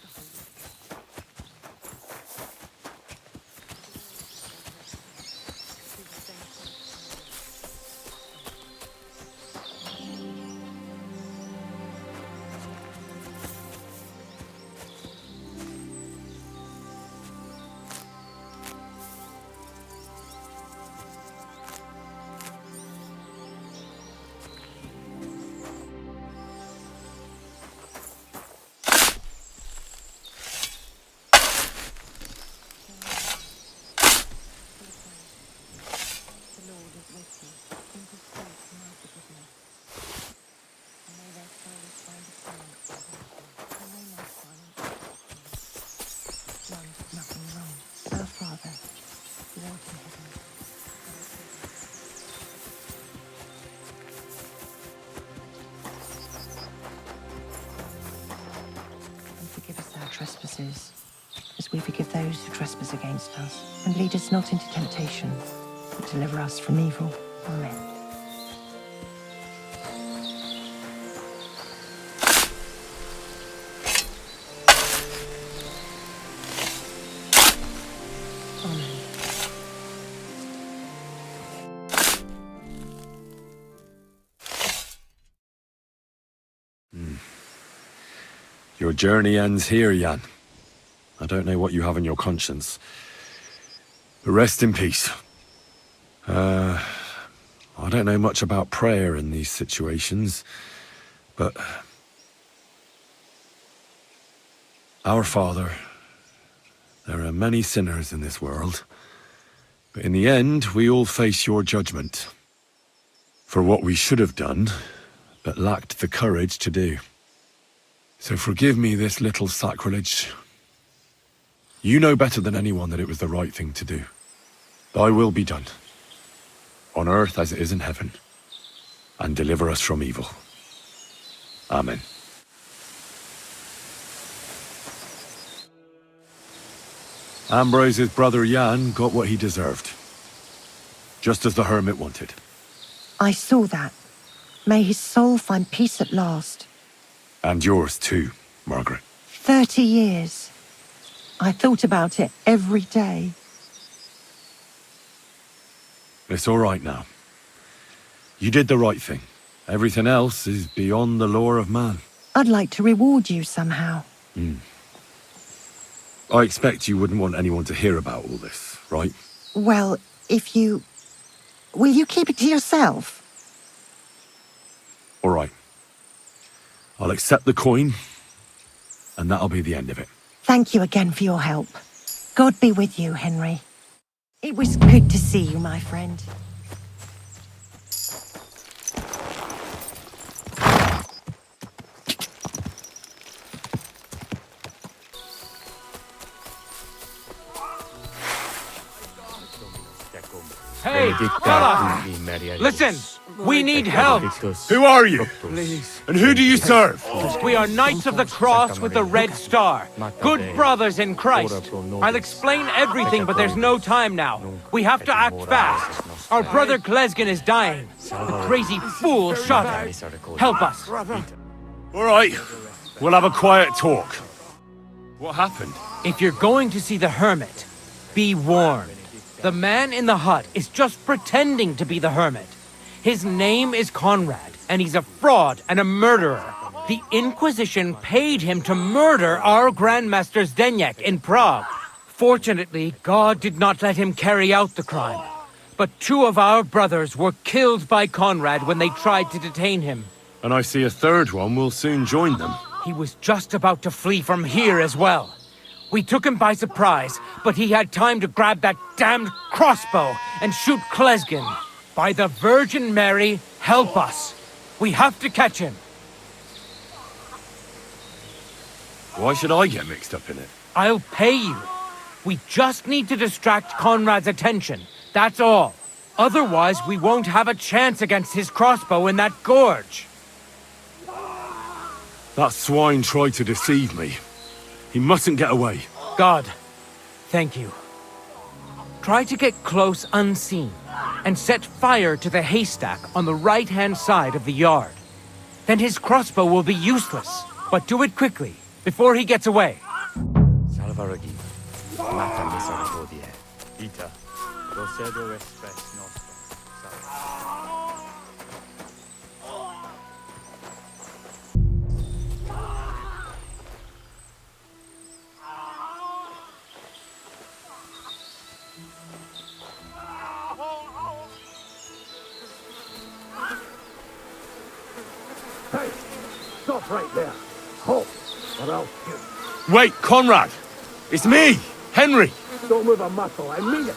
of the trespasses, as we forgive those who trespass against us. And lead us not into temptation, but deliver us from evil. Amen. Your journey ends here, Jan. I don't know what you have on your conscience. But rest in peace. I don't know much about prayer in these situations, but... Our Father, there are many sinners in this world, but in the end, we all face your judgment for what we should have done, but lacked the courage to do. So forgive me this little sacrilege. You know better than anyone that it was the right thing to do. Thy will be done, on earth as it is in heaven, and deliver us from evil. Amen. Ambrose's brother Jan got what he deserved, just as the hermit wanted. I saw that. May his soul find peace at last. And yours too, Margaret. 30 years. I thought about it every day. It's all right now. You did the right thing. Everything else is beyond the law of man. I'd like to reward you somehow. I expect you wouldn't want anyone to hear about all this, right? Well, if you... Will you keep it to yourself? All right. I'll accept the coin, and that'll be the end of it. Thank you again for your help. God be with you, Henry. It was good to see you, my friend. Hey, fella! Listen! We need help! Who are you? Please. And who do you serve? We are Knights of the Cross with the Red Star. Good brothers in Christ. I'll explain everything, but there's no time now. We have to act fast. Our brother Klesgen is dying. The crazy fool shot him. Help us. All right. We'll have a quiet talk. What happened? If you're going to see the hermit, be warned. The man in the hut is just pretending to be the hermit. His name is Conrad, and he's a fraud and a murderer. The Inquisition paid him to murder our Grandmaster Zdeněk in Prague. Fortunately, God did not let him carry out the crime. But 2 of our brothers were killed by Conrad when they tried to detain him. And I see a third one will soon join them. He was just about to flee from here as well. We took him by surprise, but he had time to grab that damned crossbow and shoot Klesgen. By the Virgin Mary, help us. We have to catch him. Why should I get mixed up in it? I'll pay you. We just need to distract Conrad's attention. That's all. Otherwise, we won't have a chance against his crossbow in that gorge. That swine tried to deceive me. He mustn't get away. God, thank you. Try to get close unseen and set fire to the haystack on the right-hand side of the yard. Then his crossbow will be useless, but do it quickly, before he gets away. Hey, stop right there. Halt, or I'll shoot. Wait, Conrad! It's me, Henry! Don't move a muscle, I mean it.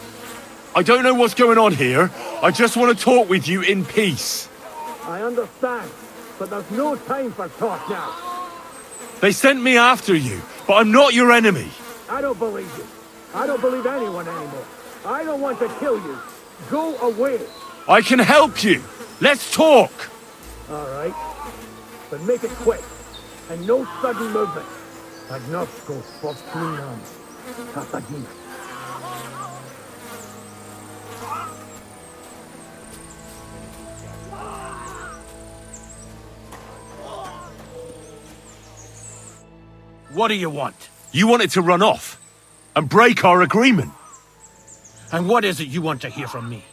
I don't know what's going on here. I just want to talk with you in peace. I understand, but there's no time for talk now. They sent me after you, but I'm not your enemy. I don't believe you. I don't believe anyone anymore. I don't want to kill you. Go away. I can help you. Let's talk. All right. But make it quick. And no sudden movement. Agnosko spotnam. Katagin. What do you want? You wanted to run off and break our agreement. And what is it you want to hear from me?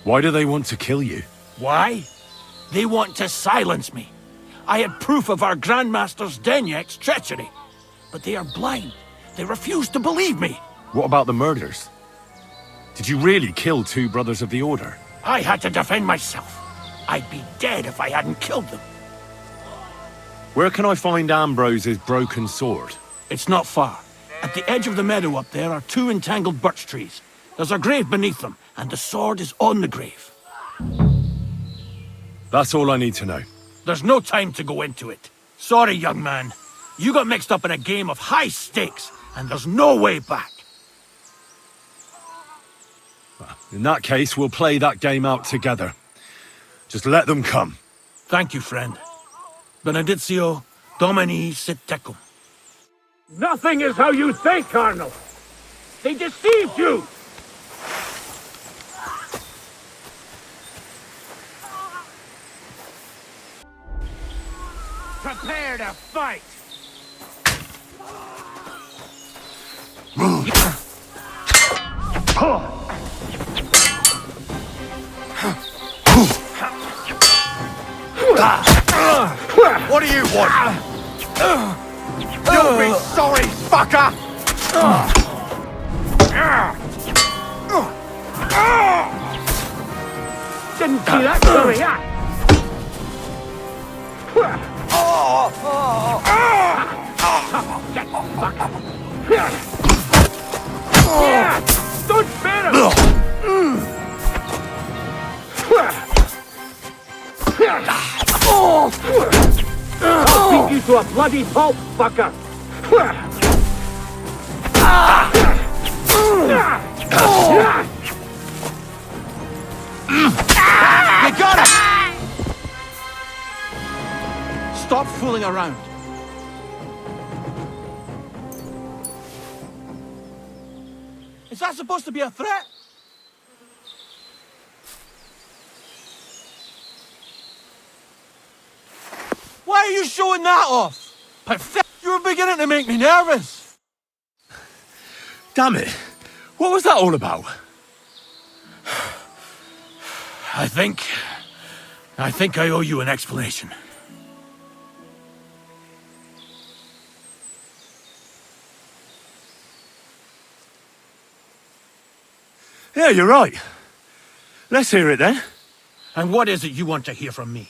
Why do they want to kill you? Why? They want to silence me. I had proof of our Grandmaster's Denyek's treachery. But they are blind. They refuse to believe me. What about the murders? Did you really kill 2 brothers of the Order? I had to defend myself. I'd be dead if I hadn't killed them. Where can I find Ambrose's broken sword? It's not far. At the edge of the meadow up there are 2 entangled birch trees. There's a grave beneath them, and the sword is on the grave. That's all I need to know. There's no time to go into it. Sorry, young man. You got mixed up in a game of high stakes, and there's no way back. In that case, we'll play that game out together. Just let them come. Thank you, friend. Benedictio Domini sit tecum. Nothing is how you think, Colonel. They deceived you. Prepare to fight. What do you want? You'll be sorry, fucker! Didn't see that coming, huh? Yeah! Don't spare him! I'll beat you to a bloody pulp, fucker! You got it! Stop fooling around. Is that supposed to be a threat? Why are you showing that off? You were beginning to make me nervous. Damn it. What was that all about? I think I owe you an explanation. Yeah, you're right. Let's hear it then. And what is it you want to hear from me?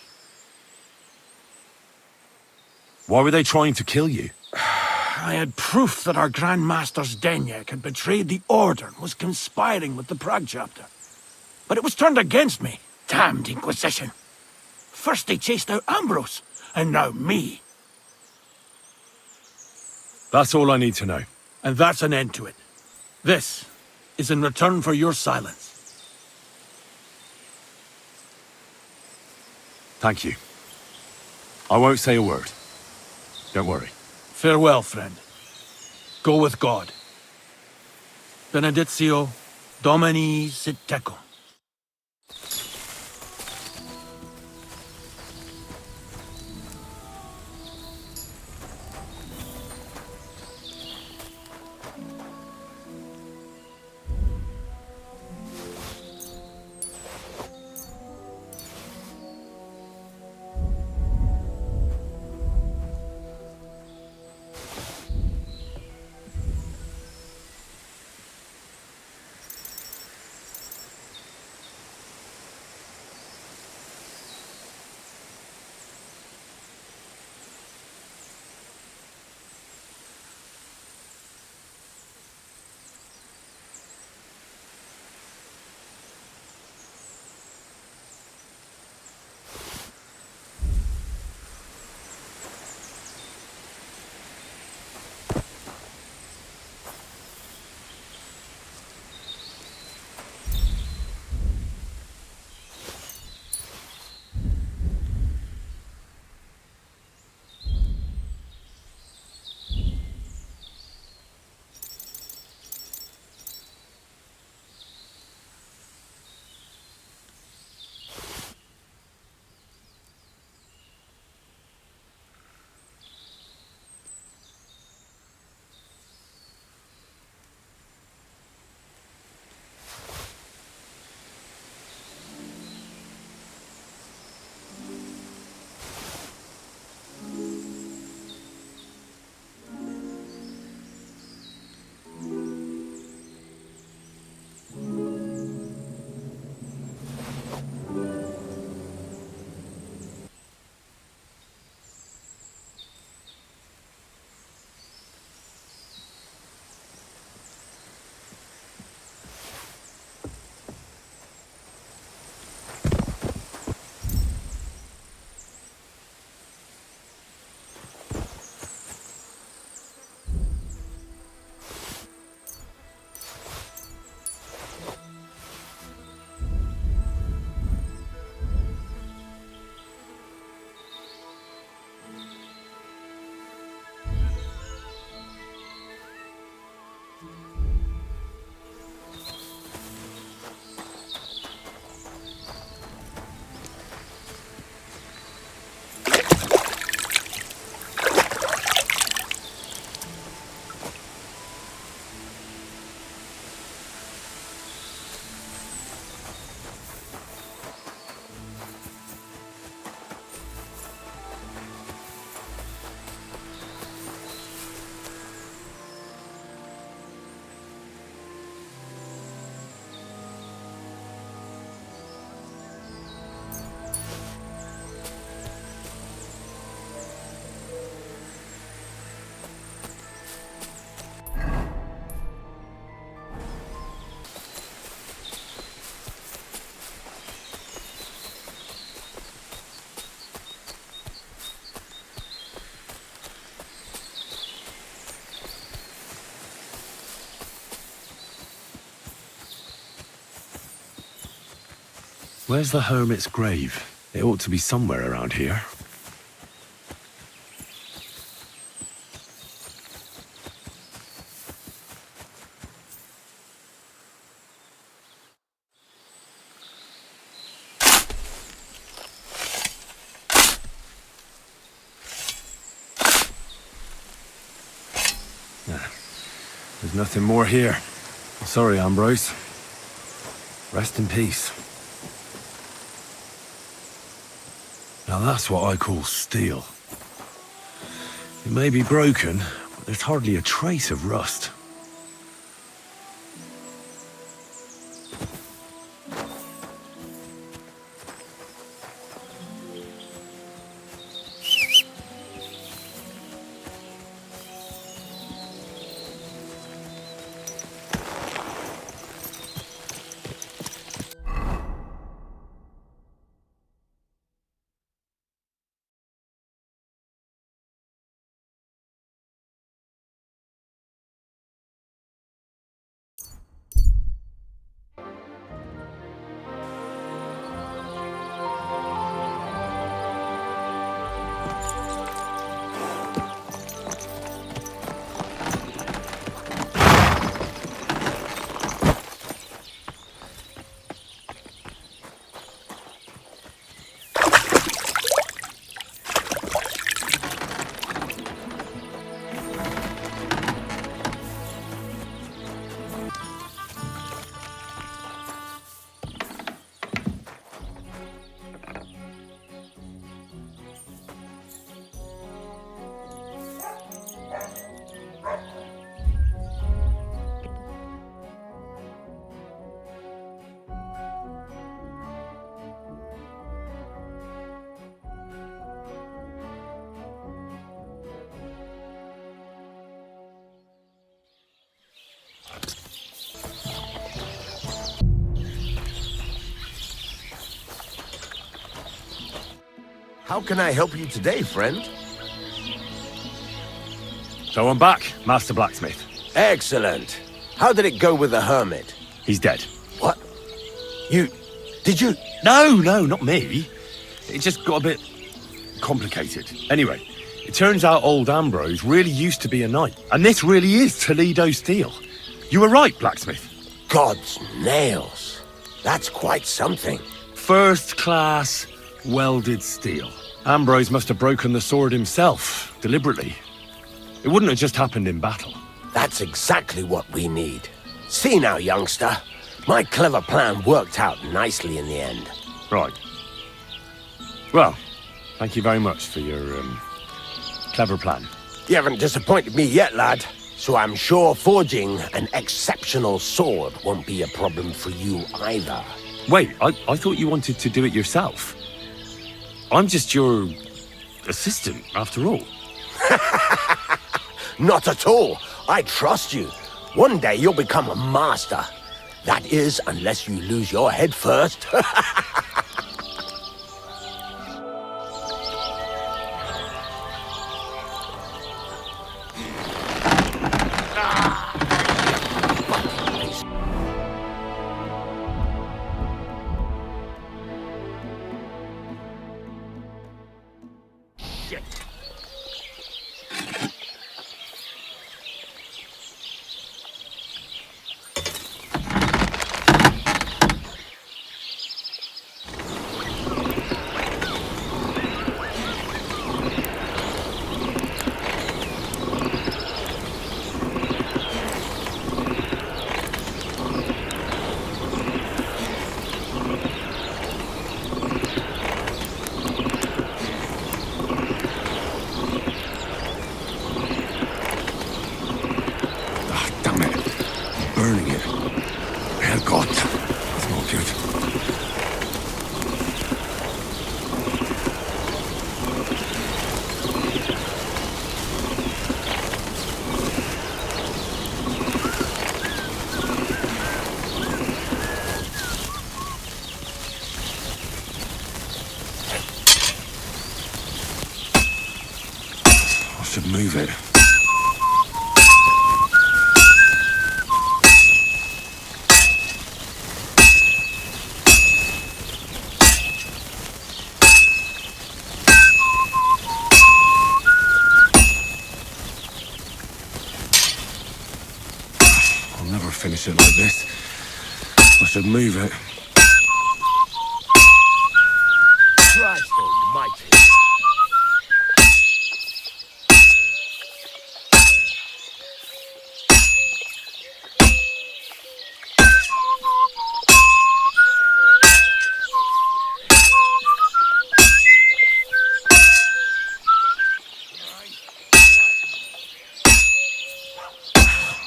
Why were they trying to kill you? I had proof that our Grand Master's Denyek had betrayed the Order and was conspiring with the Prague chapter. But it was turned against me. Damned Inquisition. First they chased out Ambrose, and now me. That's all I need to know. And that's an end to it. This is in return for your silence. Thank you. I won't say a word. Don't worry. Farewell, friend. Go with God. Benedictio Domini sit tecum. Where's the hermit's grave? It ought to be somewhere around here. There's nothing more here. Sorry, Ambrose. Rest in peace. Now that's what I call steel. It may be broken, but there's hardly a trace of rust. How can I help you today, friend? So I'm back, Master Blacksmith. Excellent. How did it go with the hermit? He's dead. What? Did you? No, not me. It just got a bit complicated. Anyway, it turns out old Ambrose really used to be a knight. And this really is Toledo steel. You were right, Blacksmith. God's nails. That's quite something. First class welded steel. Ambrose must have broken the sword himself, deliberately. It wouldn't have just happened in battle. That's exactly what we need. See now, youngster. My clever plan worked out nicely in the end. Right. Well, thank you very much for your, clever plan. You haven't disappointed me yet, lad. So I'm sure forging an exceptional sword won't be a problem for you either. Wait, I thought you wanted to do it yourself. I'm just your assistant, after all. Not at all. I trust you. One day you'll become a master. That is, unless you lose your head first. furniture like this. I should move it. Christ almighty.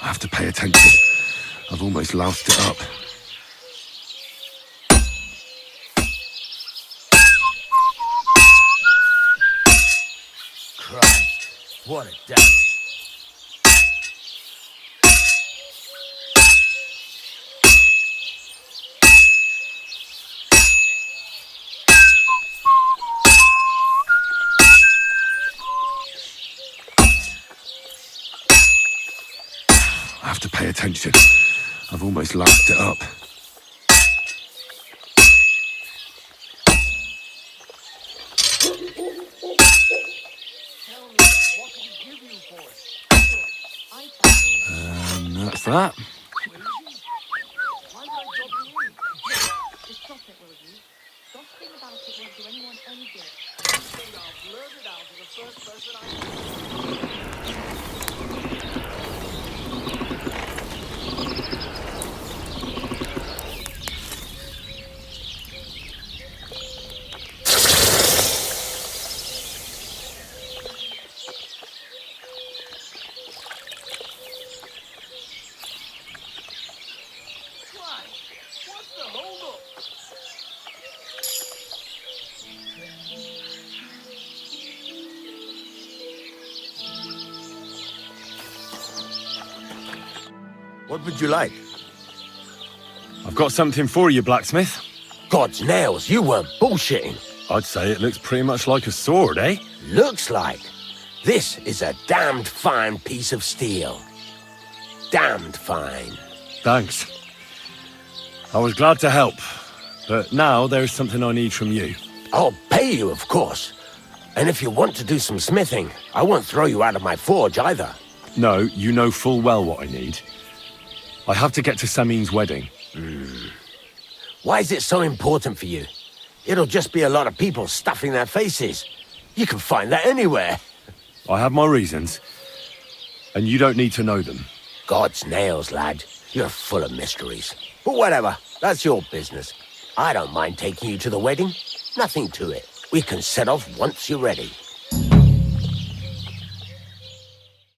I have to pay attention. I've almost loused it up. Christ, what a day. I have to pay attention. I've almost loused it up. And that's that. What would you like? I've got something for you, blacksmith. God's nails, you weren't bullshitting. I'd say it looks pretty much like a sword, eh? Looks like. This is a damned fine piece of steel. Damned fine. Thanks. I was glad to help, but now there's something I need from you. I'll pay you, of course. And if you want to do some smithing, I won't throw you out of my forge either. No, you know full well what I need. I have to get to Samin's wedding. Why is it so important for you? It'll just be a lot of people stuffing their faces. You can find that anywhere. I have my reasons, and you don't need to know them. God's nails, lad. You're full of mysteries. But whatever, that's your business. I don't mind taking you to the wedding. Nothing to it. We can set off once you're ready.